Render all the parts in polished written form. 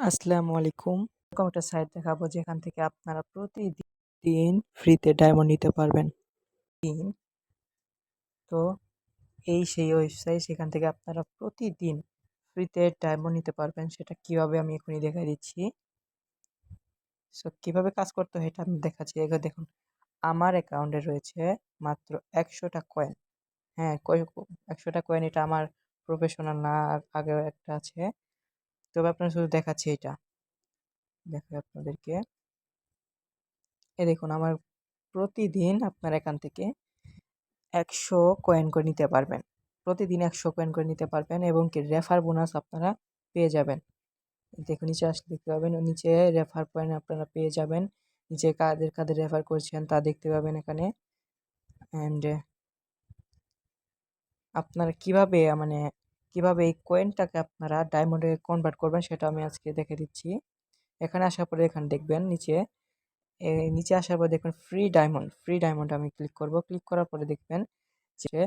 আসসালামু আলাইকুম। এরকম একটা সাইট দেখাবো যেখান থেকে আপনারা প্রতিদিন ফ্রিতে ডায়মন্ড নিতে পারবেন। দিন তো এই সেই ওয়েবসাইট, সেখান থেকে আপনারা প্রতিদিন ফ্রিতে ডায়মন্ড নিতে পারবেন। সেটা কিভাবে আমি এখনই দেখাই দিচ্ছি। সো কিভাবে কাজ করতে হয় এটা আমি দেখাচ্ছি। এবার দেখুন, আমার অ্যাকাউন্টে রয়েছে মাত্র 100টা কয়েন। হ্যাঁ, 100টা কয়েন, এটা আমার প্রফেশনাল না, আগেও একটা আছে। তবে আপনার শুধু দেখাচ্ছি, এটা দেখাই আপনাদেরকে। এই দেখুন, আমার প্রতিদিন আপনার এখান থেকে 100 কয়েন করে নিতে পারবেন। প্রতিদিন 100 কয়েন করে নিতে পারবেন এবং কি রেফার বোনাস আপনারা পেয়ে যাবেন। দেখুন, নিচে আসলে দেখতে পাবেন, নিচে রেফার পয়েন্ট আপনারা পেয়ে যাবেন। নিচে কাদের কাদের রেফার করছেন তা দেখতে পাবেন এখানে। অ্যান্ড আপনারা কিভাবে এই কয়েনটাকে আপনারা ডায়মন্ডে কনভার্ট করবেন সেটা আমি আজকে দেখে দিচ্ছি। এখানে আসার পরে এখানে দেখবেন নিচে আসার পর দেখবেন ফ্রি ডায়মন্ড আমি ক্লিক করব। ক্লিক করার পরে দেখবেন যে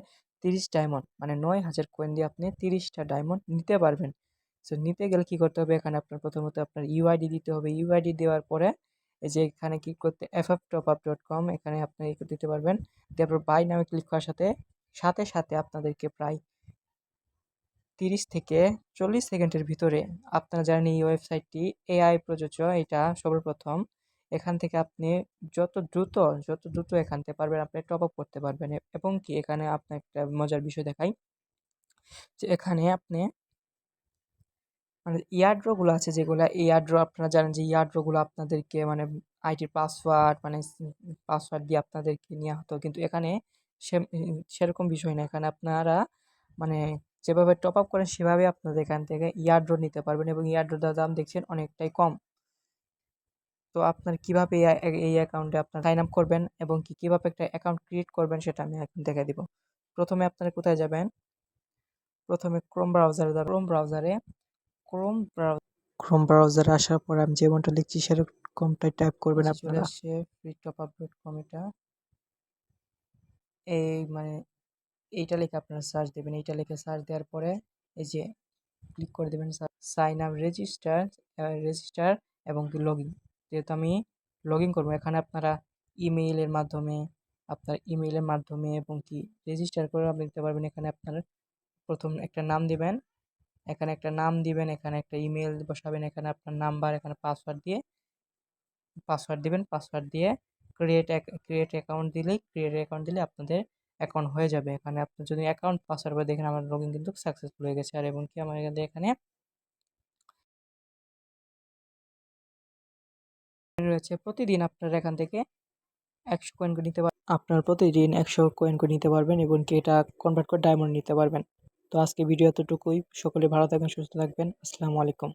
30 ডায়মন্ড, মানে 9000 কয়েন দিয়ে আপনি 30টা ডায়মন্ড নিতে পারবেন। সো নিতে গেলে কি করতে হবে, এখানে আপনার প্রথমত আপনার ইউআইডি দিতে হবে। ইউআইডি দেওয়ার পরে এই যে এখানে ক্লিক করতে fftopup.com, এখানে আপনি দিতে পারবেন। তারপর বাই নামে ক্লিক করার সাথে সাথে সাথে আপনাদেরকে প্রায় 30 থেকে 40 সেকেন্ডের ভিতরে, আপনারা জানেন এই ওয়েবসাইটটি এআই প্রযোজ্য। এটা সর্বপ্রথম এখান থেকে আপনি যত দ্রুত এখান থেকে পারবেন আপনি টপ আপ করতে পারবেন। এবং কি এখানে আপনার একটা মজার বিষয় দেখাই, যে এখানে আপনি মানে ইয়ারড্রগুলো আছে, যেগুলো ইয়ারড্র আপনারা জানেন যে ইয়ারড্রগুলো আপনাদেরকে মানে আইডির পাসওয়ার্ড মানে পাসওয়ার্ড দিয়ে আপনাদেরকে নেওয়া হতো, কিন্তু এখানে সেরকম বিষয় না। এখানে আপনারা মানে যেভাবে টপ আপ করেন সেভাবে আপনাদের এখান থেকে ইয়ারড্র নিতে পারবেন এবং ইয়ারড্রটার দাম দেখছেন অনেকটাই কম। তো আপনার কিভাবে এই অ্যাকাউন্টে আপনার সাইন আপ করবেন এবং কিভাবে একটা অ্যাকাউন্ট ক্রিয়েট করবেন সেটা আমি এখন দেখে দিব। প্রথমে আপনারা কোথায় যাবেন, প্রথমে ক্রোম ব্রাউজারে আসার পর আমি যেমনটা লিখছি সেরকমটাই টাইপ করবেন চলে আপনারা। আসছে freetopup.com। এটা এই মানে এইটা লিখে আপনারা সার্চ দেবেন। এইটা লিখে সার্চ দেওয়ার পরে এই যে ক্লিক করে দেবেন সাইন আপ রেজিস্টার এবং লগ ইন। যেহেতু আমি লগ ইন করবো, এখানে আপনারা ইমেইলের মাধ্যমে এবং কি রেজিস্টার করে আপনি দিতে পারবেন। এখানে আপনার প্রথম একটা নাম দিবেন, এখানে একটা নাম দিবেন, এখানে একটা ইমেল বসাবেন, এখানে আপনার নাম্বার, এখানে পাসওয়ার্ড দিবেন। পাসওয়ার্ড দিয়ে ক্রিয়েট অ্যাকাউন্ট দিলে আপনাদের অ্যাকাউন্ট হয়ে যাবে। এখানে আপনি যদি অ্যাকাউন্ট পাসওয়ার্ড করে দেখেন আমার লগ ইন কিন্তু সাকসেসফুল হয়ে গেছে। আর এবং কি আমার এখানে রয়েছে প্রতিদিন আপনারা এখান থেকে 100 কয়েন করে নিতে পারবেন। আপনারা প্রতিদিন 100 কয়েন করে নিতে পারবেন এবং কি এটা কনভার্ট করে ডায়মন্ড নিতে পারবেন। তো আজকে ভিডিও এতটুকুই। সকলে ভালো থাকবেন, সুস্থ থাকবেন। আসসালামু আলাইকুম।